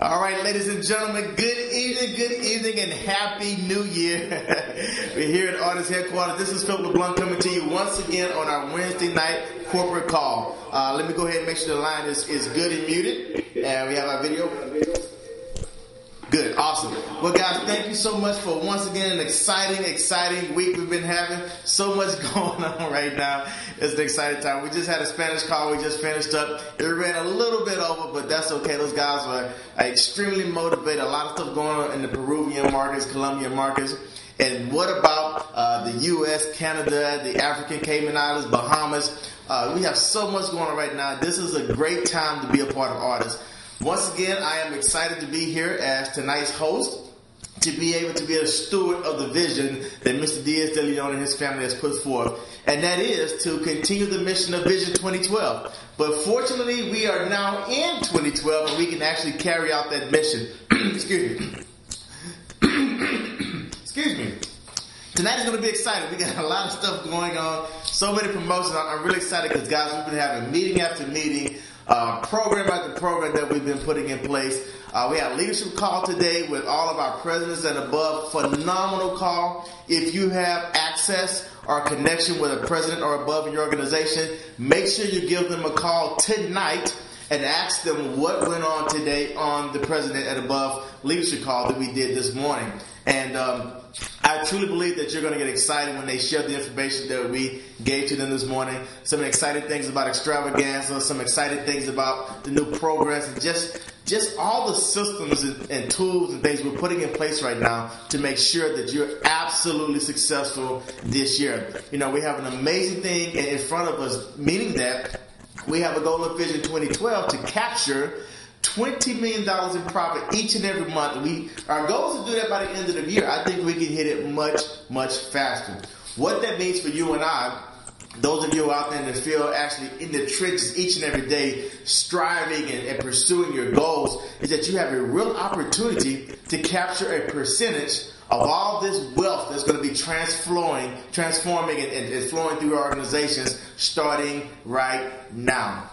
All right, ladies and gentlemen, good evening, and Happy New Year. We're here at Artist Headquarters. This is Phillip Leblanc coming to you once again on our Wednesday night corporate call. Let me go ahead and make sure the line is good and muted. And we have our video. Good, awesome. Well, guys, thank you so much for once again an exciting week we've been having. So much going on right now. It's an exciting time. We just had a Spanish call. We just finished up. It ran a little bit over, but that's okay. Those guys are extremely motivated. A lot of stuff going on in the Peruvian markets, Colombian markets. And what about the U.S., Canada, the African Cayman Islands, Bahamas? We have so much going on right now. This is a great time to be a part of Artists. Once again, I am excited to be here as tonight's host, to be able to be a steward of the vision that Mr. Diaz de Leon and his family has put forth. And that is to continue the mission of Vision 2012. But fortunately, we are now in 2012 and we can actually carry out that mission. Excuse me. Excuse me. Tonight is going to be exciting. We got a lot of stuff going on. So many promotions. I'm really excited because, guys, we've been having meeting after meeting, program after program that we've been putting in place. We had a leadership call today with all of our presidents and above. Phenomenal call. If you have access or connection with a president or above in your organization, make sure you give them a call tonight and ask them what went on today on the president and above leadership call that we did this morning. And I truly believe that you're going to get excited when they share the information that we gave to them this morning. Some exciting things about extravaganza, some exciting things about the new programs, and just all the systems and tools and things we're putting in place right now to make sure that you're absolutely successful this year. You know, we have an amazing thing in front of us, meaning that we have a goal of Vision 2012 to capture $20 million in profit each and every month. Our goal is to do that by the end of the year. I think we can hit it much faster. What that means for you and I, those of you out there in the field, actually in the trenches each and every day, striving and pursuing your goals, is that you have a real opportunity to capture a percentage of all this wealth that's going to be transforming and flowing through our organizations starting right now.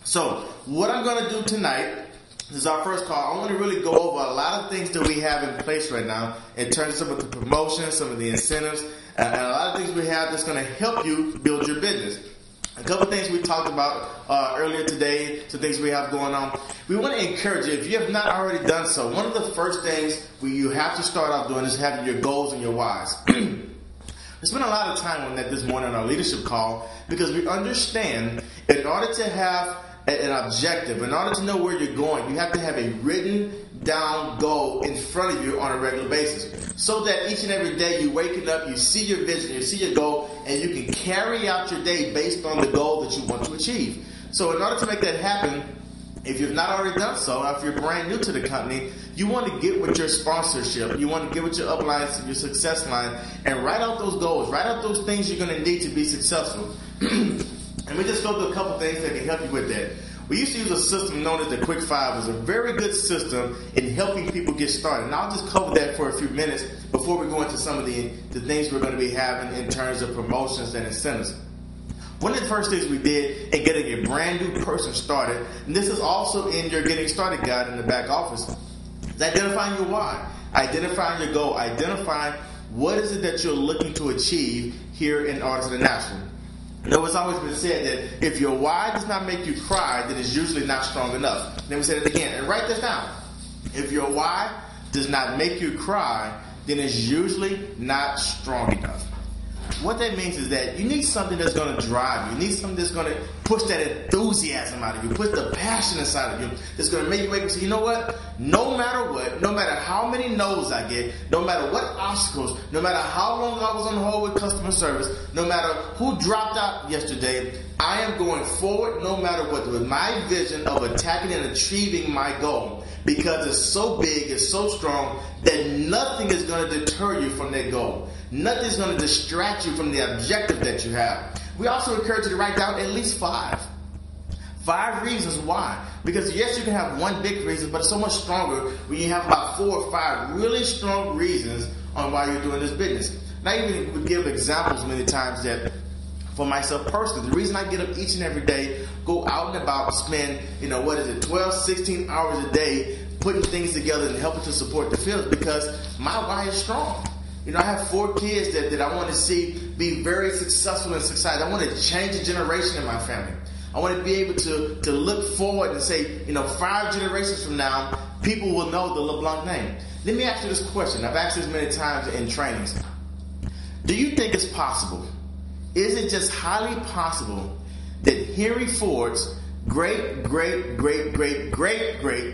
So what I'm going to do tonight, this is our first call. I want to really go over a lot of things that we have in place right now in terms of some of the promotions, some of the incentives, and a lot of things we have that's going to help you build your business. A couple of things we talked about earlier today, some things we have going on. We want to encourage you, if you have not already done so, one of the first things you have to start off doing is having your goals and your whys. We spent a lot of time on that this morning on our leadership call because we understand in order to have an objective, in order to know where you're going, you have to have a written down goal in front of you on a regular basis. So that each and every day you're waking up, you see your vision, you see your goal, and you can carry out your day based on the goal that you want to achieve. So in order to make that happen, if you've not already done so, if you're brand new to the company, you want to get with your sponsorship. You want to get with your uplines, your success line, and write out those goals. Write out those things you're going to need to be successful. And we just go through a couple things that can help you with that. We used to use a system known as the Quick Five. It was a very good system in helping people get started. And I'll just cover that for a few minutes before we go into some of the things we're going to be having in terms of promotions and incentives. One of the first things we did in getting a brand new person started, and this is also in your Getting Started guide in the back office, is identifying your why, identifying your goal, identifying what is it that you're looking to achieve here in Artists International. You know, it's always been said that if your why does not make you cry, then it's usually not strong enough. Let me say it again, and write this down. If your why does not make you cry, then it's usually not strong enough. What that means is that you need something that's going to drive you. You need something that's going to push that enthusiasm out of you, push the passion inside of you, that's going to make you wake up and say, you know what? No matter what, no matter how many no's I get, no matter what obstacles, no matter how long I was on hold with customer service, no matter who dropped out yesterday, I am going forward no matter what, with my vision of attacking and achieving my goal, because it's so big, it's so strong, that nothing is going to deter you from that goal. Nothing's going to distract you from the objective that you have. We also encourage you to write down at least 5 reasons why. Because yes, you can have one big reason, but it's so much stronger when you have about 4 or 5 really strong reasons on why you're doing this business. And I even would give examples many times that for myself personally, the reason I get up each and every day, go out and about, spend, 12, 16 hours a day putting things together and helping to support the field because my why is strong. You know, I have 4 kids that I want to see be very successful and successful. I want to change a generation in my family. I want to be able to look forward and say, 5 generations from now, people will know the LeBlanc name. Let me ask you this question. I've asked this many times in trainings. Do you think it's possible? Is it just highly possible that Henry Ford's great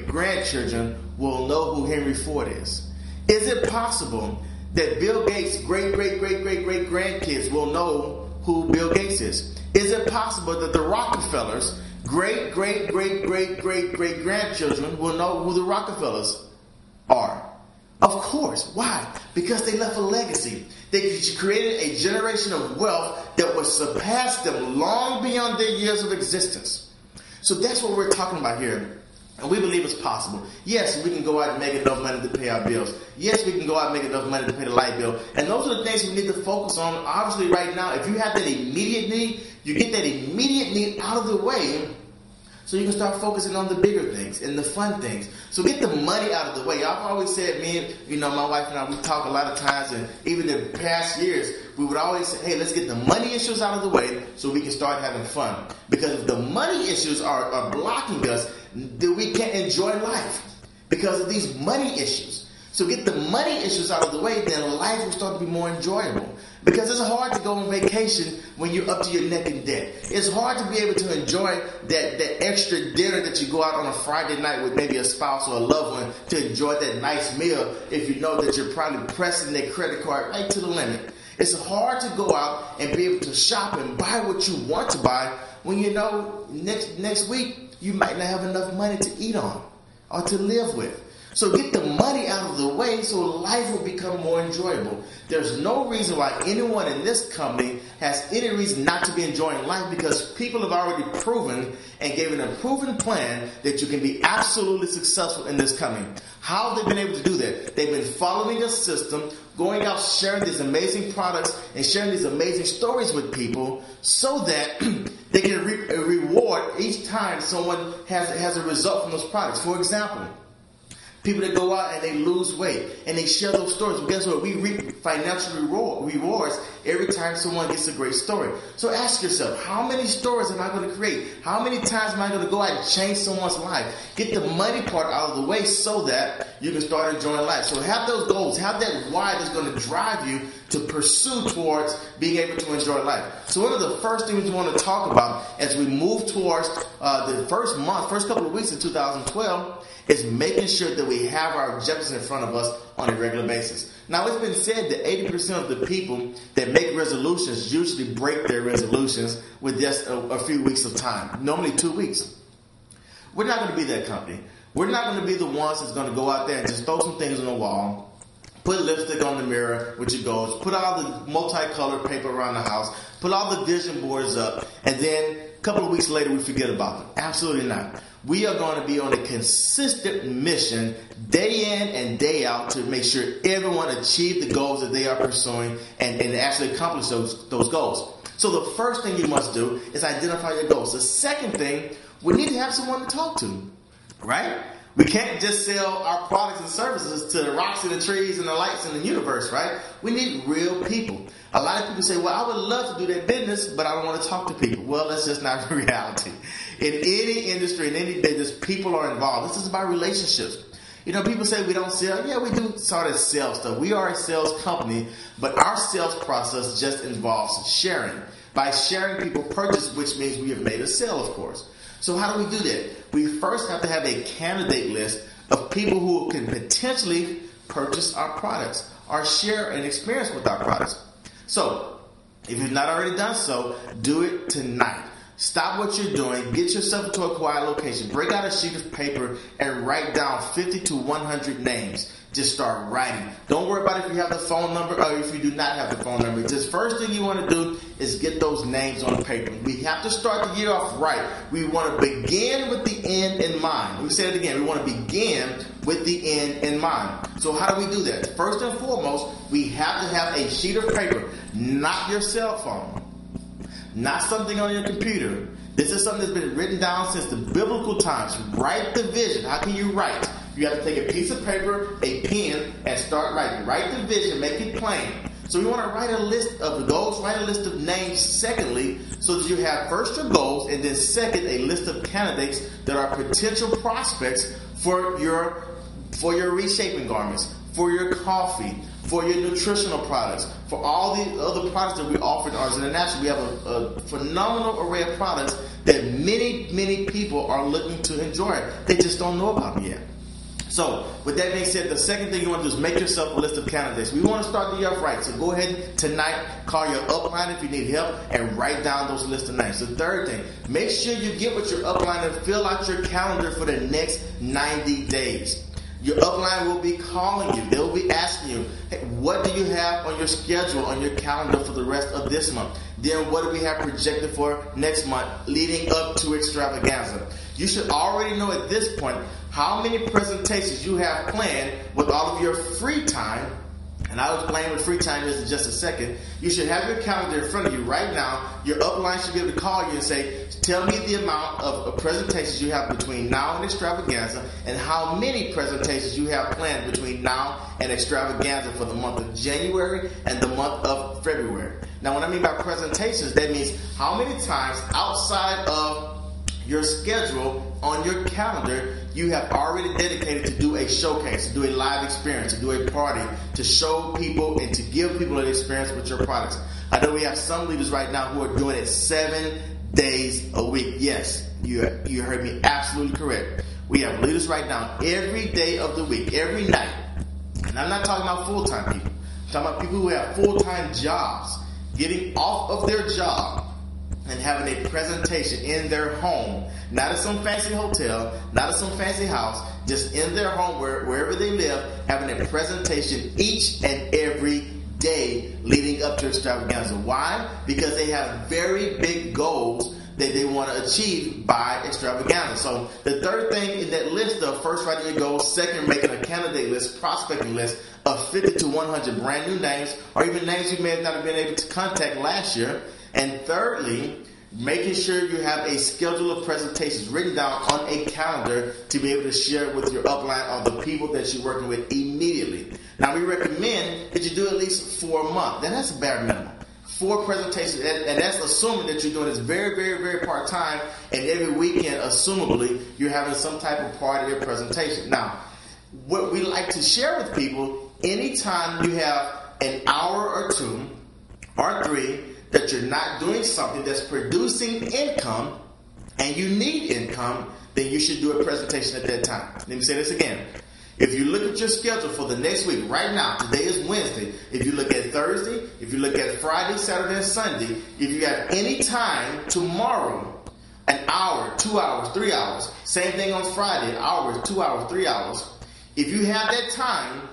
grandchildren will know who Henry Ford is? Is it possible that Bill Gates' great grandkids will know who Bill Gates is? Is it possible that the Rockefellers' great grandchildren will know who the Rockefellers are? Of course. Why? Because they left a legacy. They created a generation of wealth that would surpass them long beyond their years of existence. So that's what we're talking about here. And we believe it's possible. Yes, we can go out and make enough money to pay our bills. Yes, we can go out and make enough money to pay the light bill. And those are the things we need to focus on. Obviously, right now, if you have that immediate need, you get that immediate need out of the way so you can start focusing on the bigger things and the fun things. So get the money out of the way. I've always said, me and, my wife and I, we talk a lot of times, and even in past years, we would always say, hey, let's get the money issues out of the way so we can start having fun. Because if the money issues are blocking us, then we can't enjoy life because of these money issues. So get the money issues out of the way, then life will start to be more enjoyable. Because it's hard to go on vacation when you're up to your neck in debt. It's hard to be able to enjoy that extra dinner that you go out on a Friday night with maybe a spouse or a loved one to enjoy that nice meal if you know that you're probably pressing their credit card right to the limit. It's hard to go out and be able to shop and buy what you want to buy when you know next week you might not have enough money to eat on or to live with. So get the money out of the way so life will become more enjoyable. There's no reason why anyone in this company has any reason not to be enjoying life because people have already proven and given a proven plan that you can be absolutely successful in this company. How have they been able to do that? They've been following a system, going out sharing these amazing products and sharing these amazing stories with people so that they can reap a reward each time someone has a result from those products. For example, people that go out and they lose weight and they share those stories. Well, guess what? We reap financial rewards every time someone gets a great story. So ask yourself, how many stories am I going to create? How many times am I going to go out and change someone's life? Get the money part out of the way so that you can start enjoying life. So have those goals. Have that why that's going to drive you to pursue towards being able to enjoy life. So one of the first things we want to talk about as we move towards the first couple of weeks of 2012 is making sure that we have our objectives in front of us on a regular basis. Now, it's been said that 80% of the people that make resolutions usually break their resolutions with just a few weeks of time, normally 2 weeks. We're not going to be that company. We're not going to be the ones that's going to go out there and just throw some things on the wall, put lipstick on the mirror with your goals, put all the multicolored paper around the house, put all the vision boards up, and then a couple of weeks later we forget about them. Absolutely not. We are going to be on a consistent mission day in and day out to make sure everyone achieves the goals that they are pursuing and actually accomplish those goals. So the first thing you must do is identify your goals. The second thing, we need to have someone to talk to, right? We can't just sell our products and services to the rocks and the trees and the lights in the universe, right? We need real people. A lot of people say, well, I would love to do that business, but I don't want to talk to people. Well, that's just not the reality. In any industry, in any business, people are involved. This is about relationships. People say we don't sell. Yeah, we do sort of sell stuff. We are a sales company, but our sales process just involves sharing. By sharing, people purchase, which means we have made a sale, of course. So how do we do that? We first have to have a candidate list of people who can potentially purchase our products or share an experience with our products. So if you've not already done so, do it tonight. Stop what you're doing. Get yourself into a quiet location. Break out a sheet of paper and write down 50 to 100 names. Just start writing. Don't worry about if you have the phone number or if you do not have the phone number. Just first thing you want to do is get those names on paper. We have to start the year off right. We want to begin with the end in mind. We say it again. We want to begin with the end in mind. So how do we do that? First and foremost, we have to have a sheet of paper, not your cell phone. Not something on your computer. This is something that's been written down since the biblical times. Write the vision. How can you write? You have to take a piece of paper, a pen, and start writing. Write the vision, make it plain. So you want to write a list of the goals, write a list of names secondly, so that you have first your goals and then second a list of candidates that are potential prospects for your reshaping garments, for your coffee, for your nutritional products, for all the other products that we offer in Arts International. We have a phenomenal array of products that many people are looking to enjoy. They just don't know about them yet. So, with that being said, the second thing you want to do is make yourself a list of candidates. We want to start the year off right. So go ahead tonight, call your upline if you need help, and write down those list of names. The third thing, make sure you get with your upline and fill out your calendar for the next 90 days. Your upline will be calling you. They will be asking you, hey, what do you have on your schedule, on your calendar for the rest of this month? Then what do we have projected for next month leading up to Extravaganza? You should already know at this point how many presentations you have planned with all of your free time. And I will explain what free time is in just a second. You should have your calendar in front of you right now. Your upline should be able to call you and say, tell me the amount of presentations you have between now and Extravaganza and how many presentations you have planned between now and Extravaganza for the month of January and the month of February. Now, when I mean by presentations, that means how many times outside of your schedule on your calendar you have already dedicated to do a showcase, to do a live experience, to do a party, to show people and to give people an experience with your products. I know we have some leaders right now who are doing it 7 days a week. Yes, you heard me absolutely correct. We have leaders right now every day of the week, every night. And I'm not talking about full-time people. I'm talking about people who have full-time jobs, getting off of their job and having a presentation in their home, not at some fancy hotel, not at some fancy house, just in their home, wherever they live, having a presentation each and every day leading up to Extravaganza. Why? Because they have very big goals that they want to achieve by Extravaganza. So the third thing in that list of first writing your goals, second making a candidate list, prospecting list of 50 to 100 brand new names, or even names you may have not been able to contact last year. And thirdly, making sure you have a schedule of presentations written down on a calendar to be able to share with your upline or the people that you're working with immediately. Now, we recommend that you do at least 4 a month. And that's a bare minimum. 4 presentations, and that's assuming that you're doing this very part-time, and every weekend, assumably, you're having some type of party or presentation. Now, what we like to share with people, anytime you have an hour or 2 or 3 that you're not doing something that's producing income and you need income, then you should do a presentation at that time. Let me say this again. If you look at your schedule for the next week, right now, today is Wednesday. If you look at Thursday, if you look at Friday, Saturday, and Sunday, if you have any time tomorrow, an hour, 2 hours, 3 hours, same thing on Friday, hours, 2 hours, 3 hours, if you have that time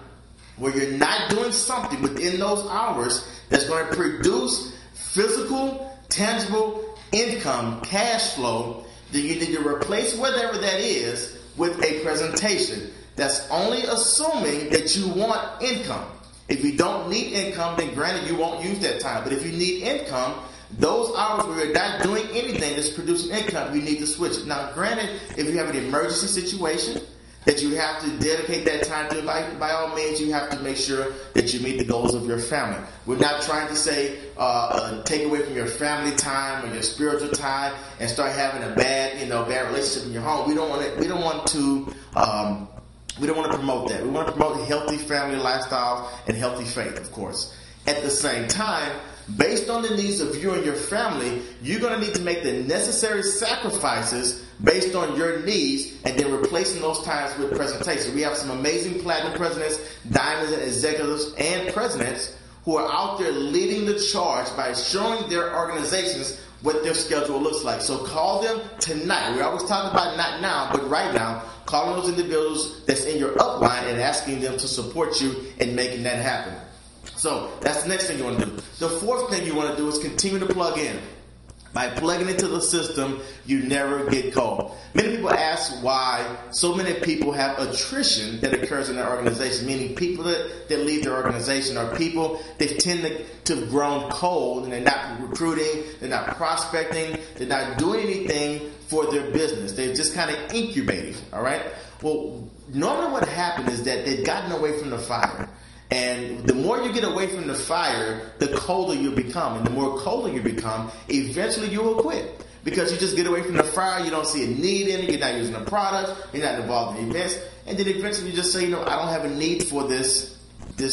where you're not doing something within those hours that's going to produce physical, tangible income, cash flow, then you need to replace whatever that is with a presentation. That's only assuming that you want income. If you don't need income, then granted you won't use that time. But if you need income, those hours where you're not doing anything that's producing income, you need to switch it. Now, granted, if you have an emergency situation that you have to dedicate that time to, by all means, you have to make sure that you meet the goals of your family. We're not trying to say take away from your family time or your spiritual time and start having a bad relationship in your home. We don't want to promote that. We want to promote healthy family lifestyles and healthy faith, of course. At the same time, based on the needs of you and your family, you're going to need to make the necessary sacrifices based on your needs and then replacing those times with presentations. We have some amazing platinum presidents, diamonds, and executives and presidents who are out there leading the charge by showing their organizations what their schedule looks like. So call them tonight. We always talk about not now, but right now. Calling those individuals that's in your upline and asking them to support you in making that happen. So that's the next thing you want to do. The fourth thing you want to do is continue to plug in. By plugging into the system, you never get cold. Many people ask why so many people have attrition that occurs in their organization, meaning people that leave their organization are people that tend to have grown cold and they're not recruiting, they're not prospecting, they're not doing anything for their business. They're just kind of incubating, all right? Well, normally what happened is that they've gotten away from the fire. And the more you get away from the fire, the colder you become. And the more colder you become, eventually you will quit. Because you just get away from the fire, you don't see a need in it, you're not using the products, you're not involved in events, and then eventually you just say, I don't have a need for this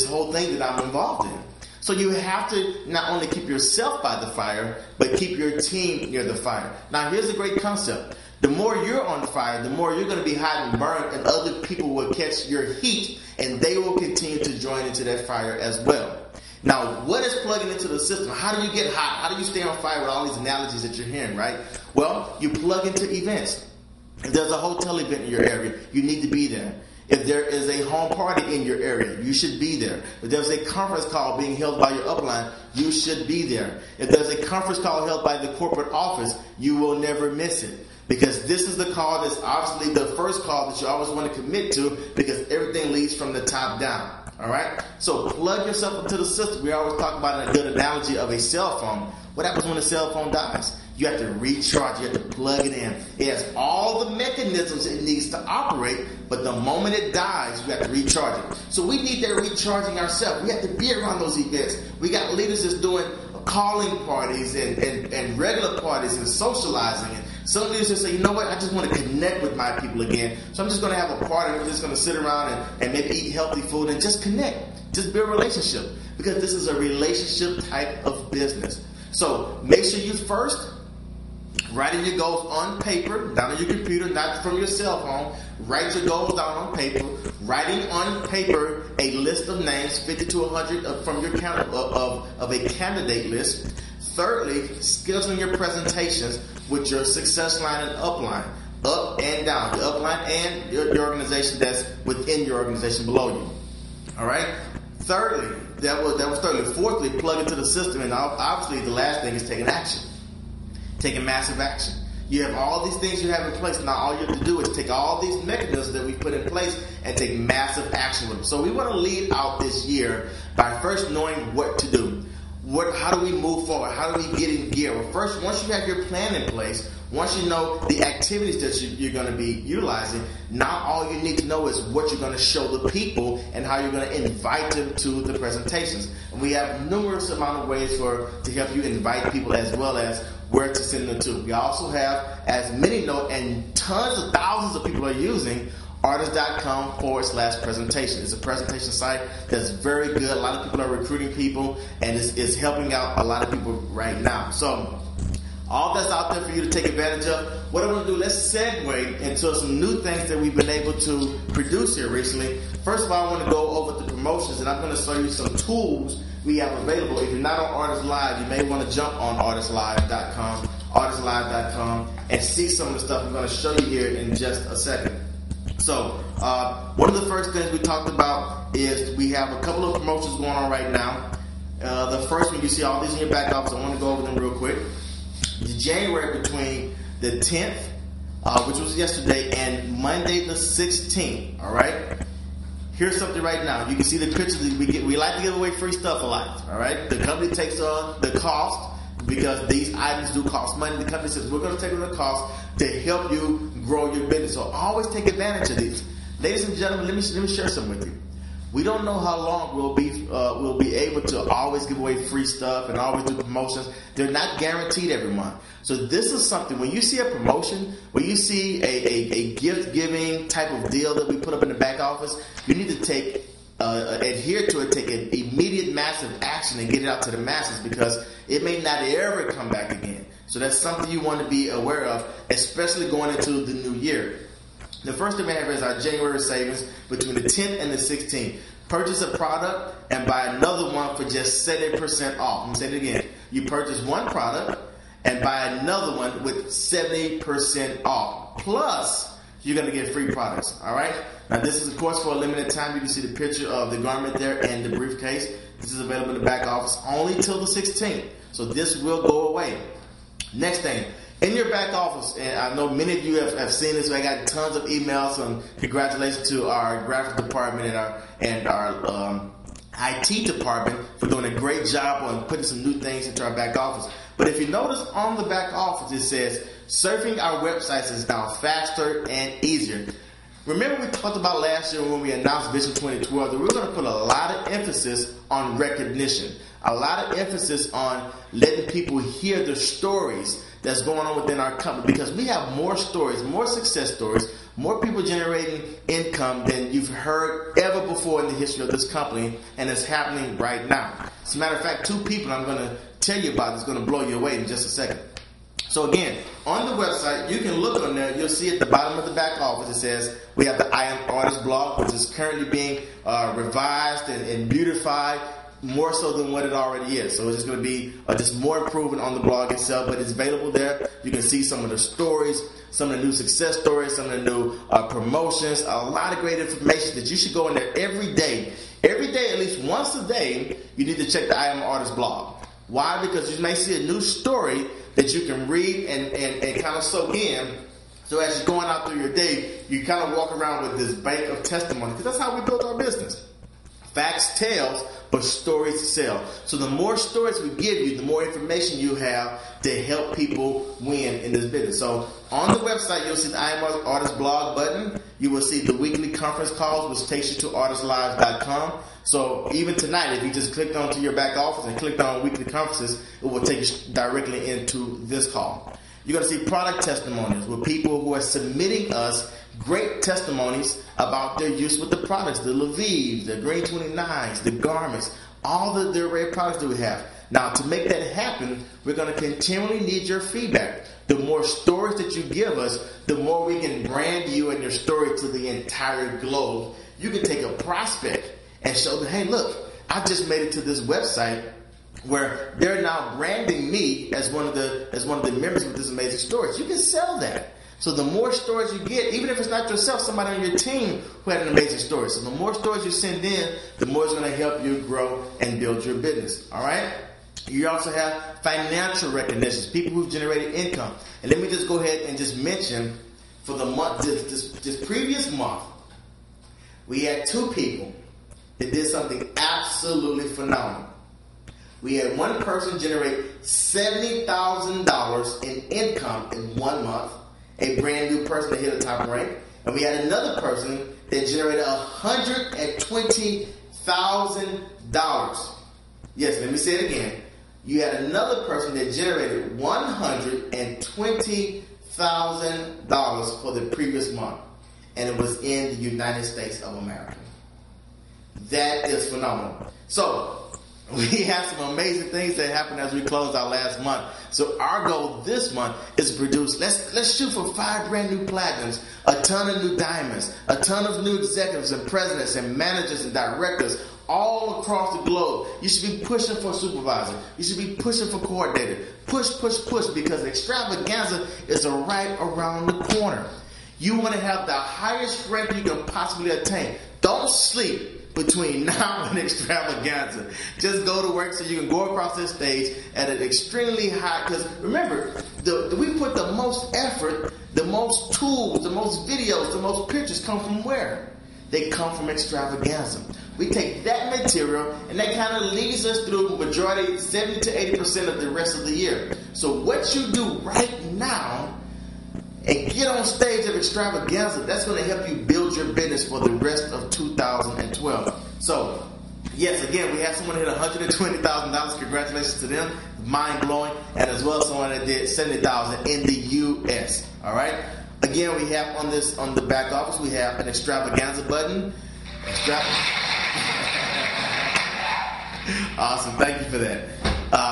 whole thing that I'm involved in. So you have to not only keep yourself by the fire, but keep your team near the fire. Now here's a great concept. The more you're on fire, the more you're going to be hot and burned, and other people will catch your heat, and they will continue to join into that fire as well. Now, what is plugging into the system? How do you get hot? How do you stay on fire with all these analogies that you're hearing, right? Well, you plug into events. If there's a hotel event in your area, you need to be there. If there is a home party in your area, you should be there. If there's a conference call being held by your upline, you should be there. If there's a conference call held by the corporate office, you will never miss it. Because this is the call that's obviously the first call that you always want to commit to, because everything leads from the top down. All right? So plug yourself into the system. We always talk about a good analogy of a cell phone. What happens when a cell phone dies? You have to recharge. You have to plug it in. It has all the mechanisms it needs to operate, but the moment it dies, you have to recharge it. So we need that recharging ourselves. We have to be around those events. We got leaders that's doing calling parties and regular parties and socializing. And some leaders just say, you know what, I just want to connect with my people again. So I'm just going to have a party. We're just going to sit around and maybe eat healthy food and just connect. Just build a relationship. Because this is a relationship type of business. So make sure you first writing your goals on paper, down on your computer, not from your cell phone. Write your goals down on paper. Writing on paper a list of names, 50 to 100 from your of a candidate list. Thirdly, scheduling your presentations with your success line and upline, up and down, the upline and your organization that's within your organization below you. All right. Thirdly, that was thirdly. Fourthly, plug into the system, and obviously the last thing is taking action. Taking massive action. You have all these things you have in place. Now all you have to do is take all these mechanisms that we put in place and take massive action with them. So we want to lead out this year by first knowing what to do. How do we move forward? How do we get in gear? Well, first, once you have your plan in place, once you know the activities that you're going to be utilizing, now all you need to know is what you're going to show the people and how you're going to invite them to the presentations. And we have numerous amount of ways to help you invite people, as well as where to send them to. We also have, as many know, and tons of thousands of people are using, artist.com/presentation. It's a presentation site that's very good. A lot of people are recruiting people, and it's helping out a lot of people right now. So all that's out there for you to take advantage of. What I want to do, let's segue into some new things that we've been able to produce here recently. First of all, I want to go over the promotions, and I'm going to show you some tools we have available. If you're not on Artist Live, you may want to jump on artistlive.com, and see some of the stuff I'm going to show you here in just a second. So, one of the first things we talked about is we have a couple of promotions going on right now. The first one, you see all these in your back office. I want to go over them real quick. The January between the 10th, which was yesterday, and Monday the 16th. All right. Here's something right now. You can see the pictures that we get. We like to give away free stuff a lot. All right. The company takes on the cost because these items do cost money. The company says we're going to take on the cost to help you grow your business. So always take advantage of these. Ladies and gentlemen, let me share something with you. We don't know how long we'll be able to always give away free stuff and always do promotions. They're not guaranteed every month. So this is something, when you see a promotion, when you see a gift giving type of deal that we put up in the back office, you need to take adhere to it, take an immediate massive action and get it out to the masses, because it may not ever come back again. So that's something you want to be aware of, especially going into the new year. The first thing we have is our January savings between the 10th and the 16th. Purchase a product and buy another one for just 70% off. Let me say it again. You purchase one product and buy another one with 70% off. Plus, you're going to get free products. All right? Now, this is, of course, for a limited time. You can see the picture of the garment there and the briefcase. This is available in the back office only till the 16th. So this will go away. Next thing. In your back office, and I know many of you have seen this, I got tons of emails, and congratulations to our graphic department and our IT department for doing a great job on putting some new things into our back office. But if you notice on the back office, it says surfing our websites is now faster and easier. Remember we talked about last year when we announced Vision 2012 that we were going to put a lot of emphasis on recognition, a lot of emphasis on letting people hear the stories that's going on within our company, because we have more stories, more success stories, more people generating income than you've heard ever before in the history of this company, and it's happening right now. As a matter of fact, 2 people I'm going to tell you about is going to blow you away in just a second. So again, on the website, you can look on there. You'll see at the bottom of the back office, it says we have the I Am Artist blog, which is currently being revised and beautified more so than what it already is. So it's just going to be just more improvement on the blog itself, but it's available there. You can see some of the stories, some of the new success stories, some of the new promotions, a lot of great information that you should go in there every day. Every day, at least once a day, you need to check the I Am Artist blog. Why? Because you may see a new story that you can read and kind of soak in. So as you're going out through your day, you kind of walk around with this bank of testimony, because that's how we build our business. Facts tells, but stories sell. So the more stories we give you, the more information you have to help people win in this business. So on the website, you'll see the I Am Artist blog button. You will see the weekly conference calls, which takes you to artistlives.com. So even tonight, if you just clicked onto your back office and clicked on weekly conferences, it will take you directly into this call. You're going to see product testimonials with people who are submitting us great testimonies about their use with the products, the Levivs, the Green 29s, the garments, all the array of products that we have. Now, to make that happen, we're going to continually need your feedback. The more stories that you give us, the more we can brand you and your story to the entire globe. You can take a prospect and show them, hey, look, I just made it to this website where they're now branding me as one of the members with this amazing stories. You can sell that. So the more stories you get, even if it's not yourself, somebody on your team who had an amazing story. So the more stories you send in, the more it's going to help you grow and build your business. All right? You also have financial recognitions, people who've generated income. And let me just go ahead and just mention for the month, this previous month, we had 2 people that did something absolutely phenomenal. We had one person generate $70,000 in income in 1 month, a brand new person that hit a top rank. And we had another person that generated $120,000. Yes, let me say it again. You had another person that generated $120,000 for the previous month. And it was in the United States of America. That is phenomenal. So, we have some amazing things that happened as we closed our last month. So our goal this month is to produce, let's shoot for 5 brand new platinums, a ton of new diamonds, a ton of new executives and presidents and managers and directors all across the globe. You should be pushing for supervisor. You should be pushing for coordinator. Push, because extravaganza is right around the corner. You want to have the highest rank you can possibly attain. Don't sleep between now and extravaganza. Just go to work so you can go across this stage at an extremely high, because remember, we put the most effort, the most tools, the most videos, the most pictures come from where? They come from extravaganza. We take that material and that kind of leads us through the majority, 70 to 80% of the rest of the year. So what you do right now and get on stage of extravaganza, that's going to help you build your business for the rest of 2012. So, yes, again, we have someone hit $120,000. Congratulations to them. Mind-blowing. And as well as someone that did $70,000 in the U.S. All right? Again, we have on the back office, we have an extravaganza button. Awesome. Thank you for that.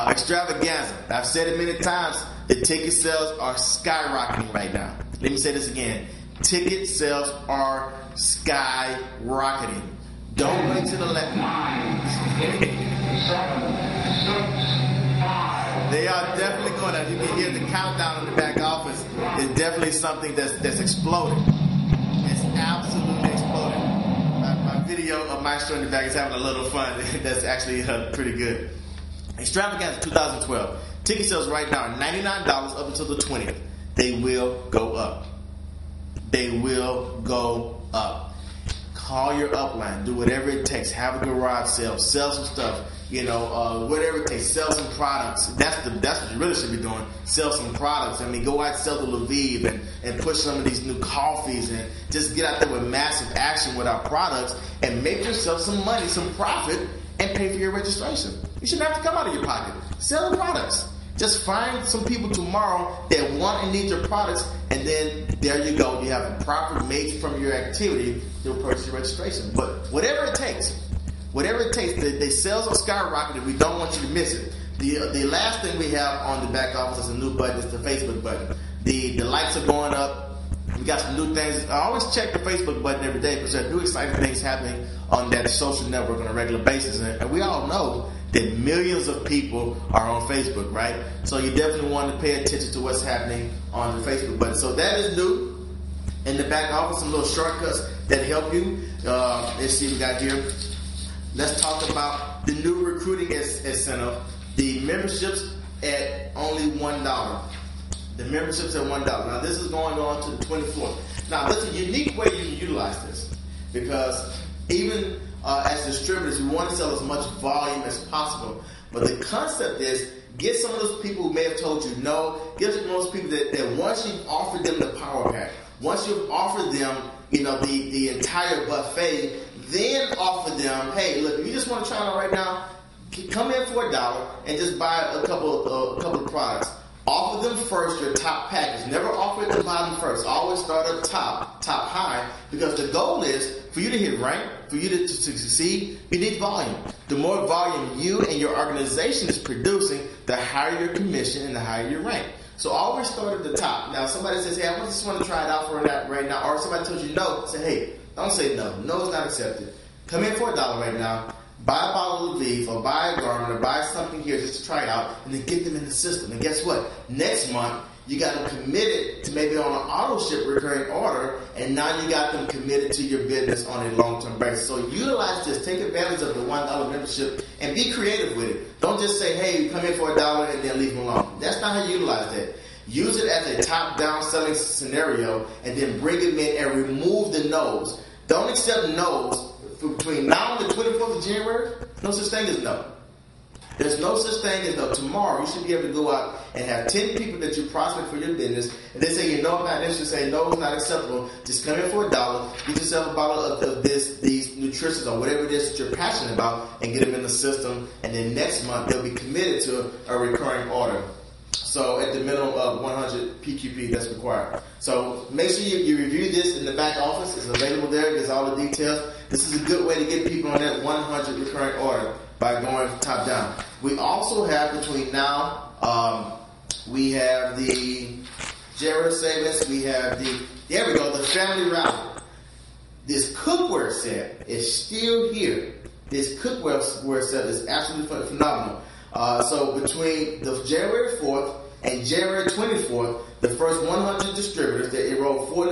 Extravaganza. I've said it many times. The ticket sales are skyrocketing right now. Let me say this again. Ticket sales are skyrocketing. Don't wait till the last. 9, 8, 7, 6, 5. They are definitely going to. You can hear the countdown in the back office. It's definitely something that's exploding. It's absolutely exploding. My video of Maestro in the back is having a little fun. That's actually pretty good. Extravaganza 2012. Ticket sales right now are $99 up until the 20th. They will go up. They will go up. Call your upline. Do whatever it takes. Have a garage sale. Sell some stuff. whatever it takes, sell some products. That's what you really should be doing. Sell some products. I mean, go out and sell the Lviv and push some of these new coffees and just get out there with massive action with our products and make yourself some money, some profit, and pay for your registration. You shouldn't have to come out of your pocket. Sell the products. Just find some people tomorrow that want and need your products, and then there you go. You have a profit made from your activity to purchase your registration. But whatever it takes, the sales are skyrocketed. We don't want you to miss it. The last thing we have on the back office is a new button. It's the Facebook button. The likes are going up. We got some new things. I always check the Facebook button every day because there are new exciting things happening on that social network on a regular basis. And we all know that millions of people are on Facebook, right? So you definitely want to pay attention to what's happening on the Facebook button. So that is new. In the back office, some little shortcuts that help you. Let's see what we got here. Let's talk about the new recruiting incentive. The memberships at only $1. The memberships at $1. Now this is going on to the 24th. Now there's a unique way you can utilize this because even as distributors, we want to sell as much volume as possible. But the concept is get some of those people who may have told you no. Get some of those people that once you've offered them the power pack, once you've offered them, the entire buffet, then offer them, hey, look, if you just want to try it out right now, come in for $1 and just buy a couple of products. Offer them first your top package. Never offer at the bottom first. Always start up top high, because the goal is for you to hit rank, for you to succeed, you need volume. The more volume you and your organization is producing, the higher your commission and the higher your rank. So always start at the top. Now, somebody says, hey, I just want to try it out for that right now. Or somebody tells you no, say, hey, don't say no. No is not accepted. Come in for $1 right now. Buy a bottle of Lviv or buy a garment or buy something here just to try it out and then get them in the system. And guess what? Next month, you got them committed to maybe on an auto ship recurring order, and now you got them committed to your business on a long-term basis. So utilize this. Take advantage of the $1 membership and be creative with it. Don't just say, hey, come in for $1 and then leave them alone. That's not how you utilize that. Use it as a top-down selling scenario and then bring them in and remove the no's. Don't accept no's. Between now and the 24th of January, no such thing as no. There's no such thing as no. Tomorrow, you should be able to go out and have 10 people that you prospect for your business, and they say, I'm not interested, say, no, it's not acceptable. Just come in for $1, get yourself a bottle of these nutritions or whatever it is that you're passionate about, and get them in the system, and then next month, they'll be committed to a recurring order. So at the minimum of 100 PQP that's required. So make sure you review this in the back office. It's available there. There's all the details. This is a good way to get people on that 100 recurring order by going top down. We also have between now, we have the January savings. We have the family rally. This cookware set is still here. This cookware set is absolutely phenomenal. So between the January 4th and January 24th, the first 100 distributors that enrolled 4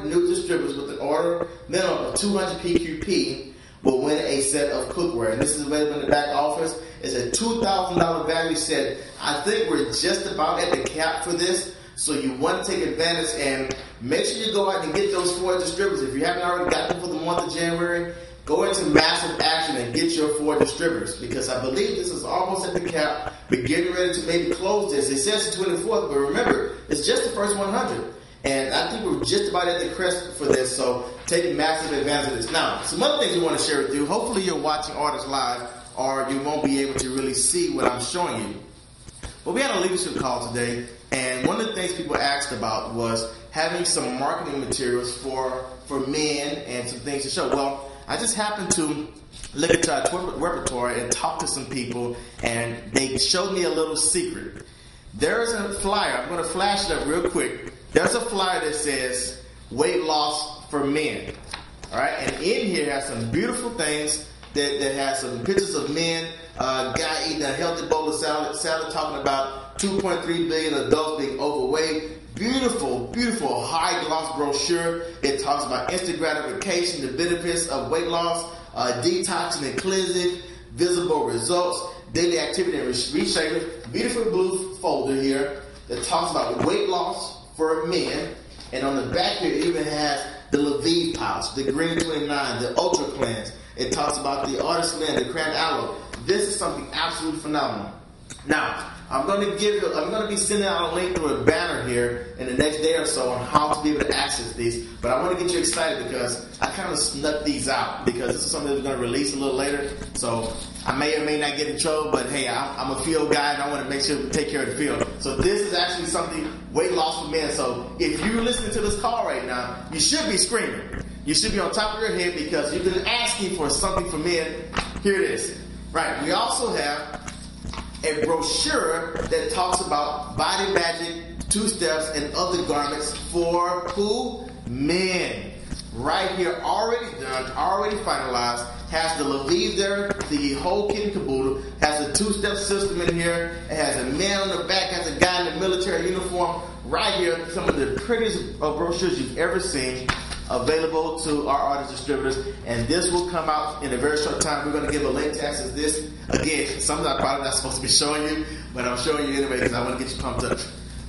new distributors with an order minimum of 200 PQP will win a set of cookware. And this is available in the back office. It's a $2,000 value set. I think we're just about at the cap for this. So you want to take advantage and make sure you go out and get those 4 distributors. If you haven't already got them for the month of January, go into massive action and get your 4 distributors, because I believe this is almost at the cap. We're getting ready to maybe close this. It says the 24th, but remember, it's just the first 100. And I think we're just about at the crest for this, so take massive advantage of this. Now, some other things we want to share with you. Hopefully you're watching Artists Live, or you won't be able to really see what I'm showing you. But we had a leadership call today, and one of the things people asked about was having some marketing materials for men and some things to show. Well, I just happened to look at our repertoire and talk to some people, and they showed me a little secret. There's a flyer. I'm going to flash it up real quick. There's a flyer that says weight loss for men. All right, and in here has some beautiful things that has some pictures of men. Guy eating a healthy bowl of salad talking about 2.3 billion adults being overweight. Beautiful, beautiful high gloss brochure. It talks about instant gratification, the benefits of weight loss, detoxing and cleansing, visible results, daily activity and reshaping. Beautiful blue folder here that talks about weight loss for men. And on the back here, it even has the Lviv pouch, the Green 29, the Ultra Cleanse. It talks about the Artist Man, the Cran Aloe. This is something absolutely phenomenal. Now, I'm going to be sending out a link through a banner here in the next day or so on how to be able to access these. But I want to get you excited because I kind of snuck these out because this is something that we're going to release a little later. So I may or may not get in trouble, but hey, I'm a field guy and I want to make sure we take care of the field. So this is actually something weight loss for men. So if you're listening to this call right now, you should be screaming. You should be on top of your head because you've been asking for something for men. Here it is. Right. We also have a brochure that talks about body magic, 2 steps, and other garments for who? Men. Right here, already done, already finalized. Has the Lviv there, the whole kit and caboodle. Has a 2-step system in here. It has a man on the back, has a guy in the military uniform. Right here, some of the prettiest brochures you've ever seen. Available to our artist distributors, and this will come out in a very short time. We're going to give a link to access this. Again, something I'm probably not supposed to be showing you, but I'm showing you anyway because I want to get you pumped up.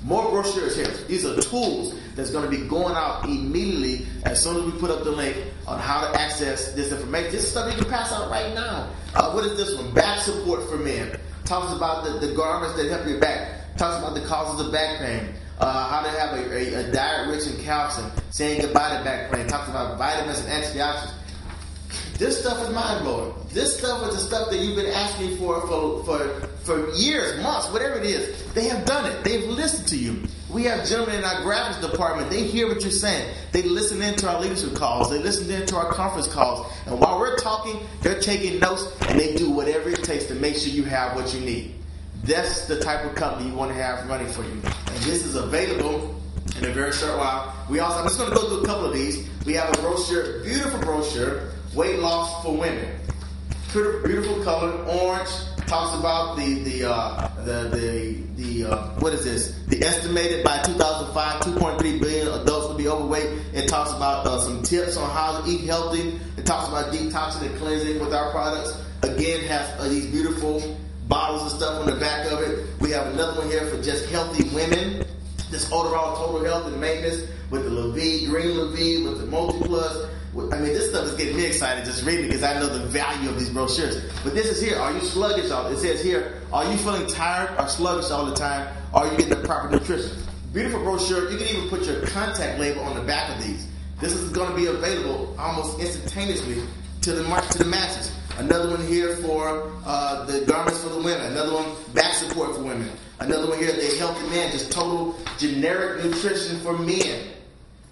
More brochures here. These are tools that's going to be going out immediately as soon as we put up the link on how to access this information. This is stuff you can pass out right now. What is this one? Back support for men. Talks about the garments that help your back. Talks about the causes of back pain. How to have a diet rich in calcium, saying goodbye to back pain, talks about vitamins and antioxidants. This stuff is mind blowing. This stuff is the stuff that you've been asking for years, months, whatever it is. They have done it. They've listened to you. We have gentlemen in our graphics department. They hear what you're saying. They listen into our leadership calls. They listen into our conference calls. And while we're talking, they're taking notes and they do whatever it takes to make sure you have what you need. That's the type of company you want to have running for you. And this is available in a very short while. I'm just going to go through a couple of these. We have a brochure, beautiful brochure, weight loss for women. Beautiful color, orange. Talks about what is this? The estimated by 2005, 2.3 billion adults will be overweight. It talks about some tips on how to eat healthy. It talks about detoxing and cleansing with our products. Again, has these beautiful bottles and stuff on the back of it. We have another one here for just healthy women. This overall total health and maintenance with the Lviv, green Lviv, with the multi-plus. I mean, this stuff is getting me excited just reading because I know the value of these brochures. But this is here. Are you sluggish? It says here, are you feeling tired or sluggish all the time? Are you getting the proper nutrition? Beautiful brochure. You can even put your contact label on the back of these. This is going to be available almost instantaneously to the masses. Another one here for the garments for the women. Another one, back support for women. Another one here, the healthy man, just total generic nutrition for men.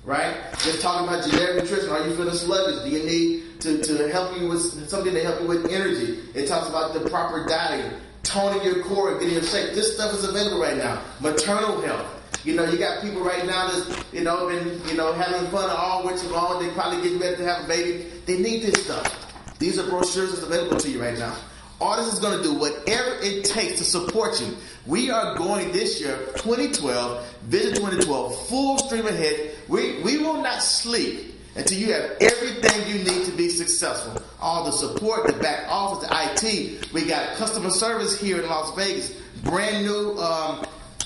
Right? Just talking about generic nutrition. Are you feeling sluggish? Do you need to help you with something to help you with energy? It talks about the proper diet, toning your core and getting your shape. This stuff is available right now. Maternal health. You got people right now that's, been, having fun all winter long. They probably getting ready to have a baby. They need this stuff. These are brochures that's available to you right now. Artist is going to do whatever it takes to support you. We are going this year, 2012, Vision 2012, full stream ahead. We will not sleep until you have everything you need to be successful. All the support, the back office, the IT. We got customer service here in Las Vegas. Brand new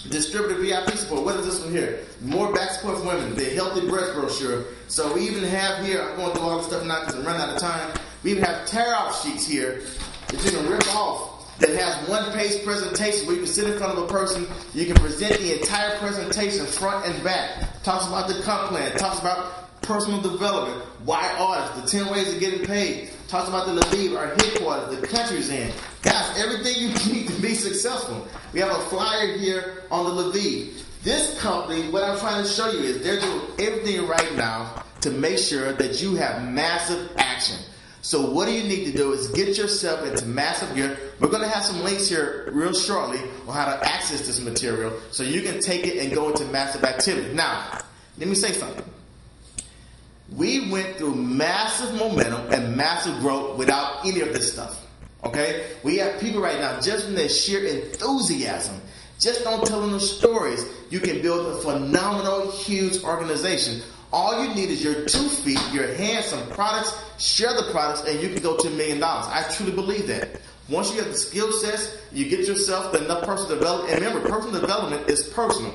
distributor VIP support. What is this one here? More back support for women. The healthy breast brochure. So we even have here, I'm going through all this stuff now because I'm running out of time. We even have tear-off sheets here that you can rip off that has one-page presentation where you can sit in front of a person. You can present the entire presentation front and back. Talks about the comp plan. Talks about personal development. Why artists? The 10 ways of getting paid. Talks about the Lviv, our headquarters, the country's in. Guys, everything you need to be successful. We have a flyer here on the Lviv. This company, what I'm trying to show you is they're doing everything right now to make sure that you have massive action. So what do you need to do is get yourself into massive gear. We're going to have some links here real shortly on how to access this material so you can take it and go into massive activity. Now, let me say something. We went through massive momentum and massive growth without any of this stuff. Okay? We have people right now, just from their sheer enthusiasm, just on telling the stories, you can build a phenomenal, huge organization. All you need is your 2 feet, your hands, some products, share the products, and you can go to $1 million. I truly believe that. Once you have the skill sets, you get yourself enough personal development. And remember, personal development is personal.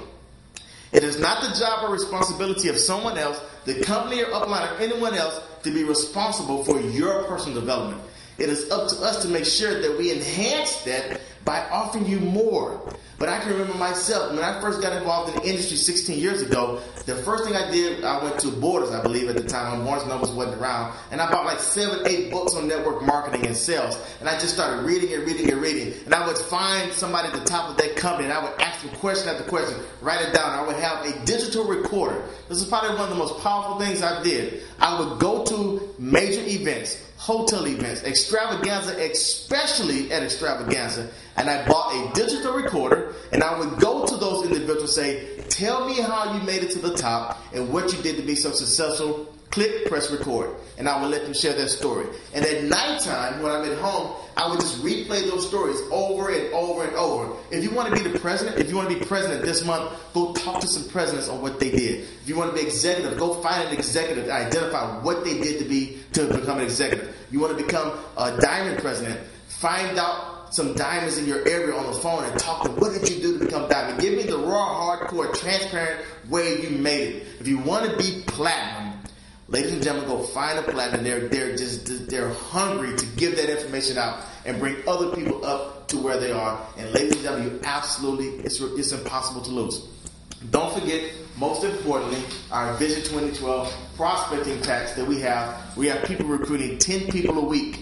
It is not the job or responsibility of someone else, the company or upline or anyone else, to be responsible for your personal development. It is up to us to make sure that we enhance that by offering you more. But I can remember myself, when I first got involved in the industry 16 years ago, the first thing I did, I went to Borders, I believe, at the time, when Barnes & Noble wasn't around, and I bought like 7, 8 books on network marketing and sales, and I just started reading, and I would find somebody at the top of that company, and I would ask them question after question, write it down. I would have a digital recorder. This is probably one of the most powerful things I did. I would go to major events, hotel events, extravaganza, especially at extravaganza, and I bought a digital recorder, and I would go to those individuals and say, tell me how you made it to the top and what you did to be so successful. Click, press record, and I would let them share their story. And at nighttime, when I'm at home, I would just replay those stories over and over and over. If you want to be the president, if you want to be president this month, go talk to some presidents on what they did. If you want to be executive, go find an executive and identify what they did to become an executive. You want to become a diamond president, find out some diamonds in your area on the phone and talk to them. What did you do to become diamond? Give me the raw, hardcore, transparent way you made it. If you want to be platinum, ladies and gentlemen, go find a platinum. They're hungry to give that information out and bring other people up to where they are. And ladies and gentlemen, you absolutely, it's impossible to lose. Don't forget, most importantly, our Vision 2012 prospecting tax that we have. We have people recruiting 10 people a week.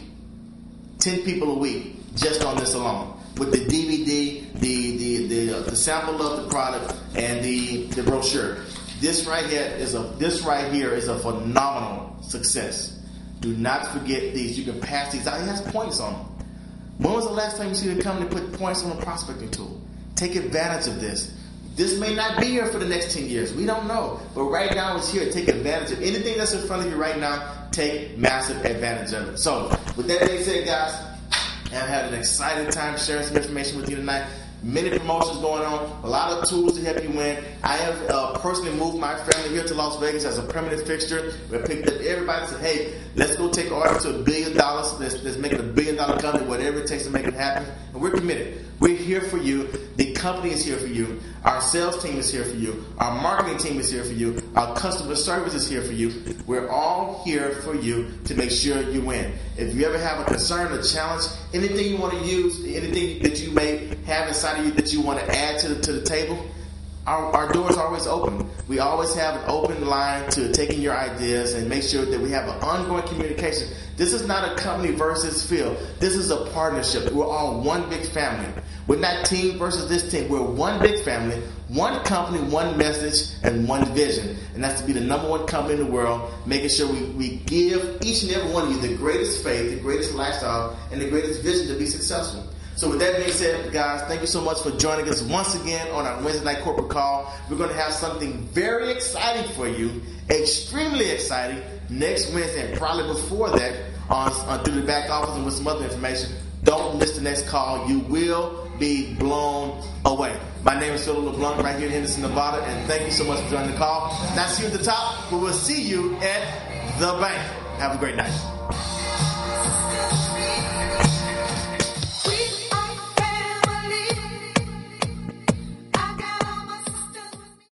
10 people a week just on this alone. With the DVD, the sample of the product, and the brochure. This right here is a phenomenal success. Do not forget these. You can pass these out. It has points on them. When was the last time you see the company put points on a prospecting tool? Take advantage of this. This may not be here for the next 10 years. We don't know. But right now it's here. Take advantage of anything that's in front of you right now. Take massive advantage of it. So, with that being said, guys, I've had an exciting time sharing some information with you tonight. Many promotions going on, a lot of tools to help you win. I have personally moved my family here to Las Vegas as a permanent fixture. We picked up everybody and said, hey, let's go take our to $1 billion. Let's make it $1 billion company, whatever it takes to make it happen. And we're committed. We're here for you. The company is here for you. Our sales team is here for you. Our marketing team is here for you. Our customer service is here for you. We're all here for you to make sure you win. If you ever have a concern, a challenge, anything you want to use, anything that you may have inside of you that you want to add to the table, our doors are always open. We always have an open line to taking your ideas and make sure that we have an ongoing communication. This is not a company versus Phil. This is a partnership. We're all one big family. We're not team versus this team. We're one big family, one company, one message, and one vision. And that's to be the #1 company in the world, making sure we give each and every one of you the greatest faith, the greatest lifestyle, and the greatest vision to be successful. So with that being said, guys, thank you so much for joining us once again on our Wednesday night corporate call. We're going to have something very exciting for you, extremely exciting, next Wednesday, and probably before that on through the back office and with some other information. Don't miss the next call. You will be blown away. My name is Phillip Leblanc right here in Henderson, Nevada, and thank you so much for joining the call. Not see you at the top, but we'll see you at the bank. Have a great night.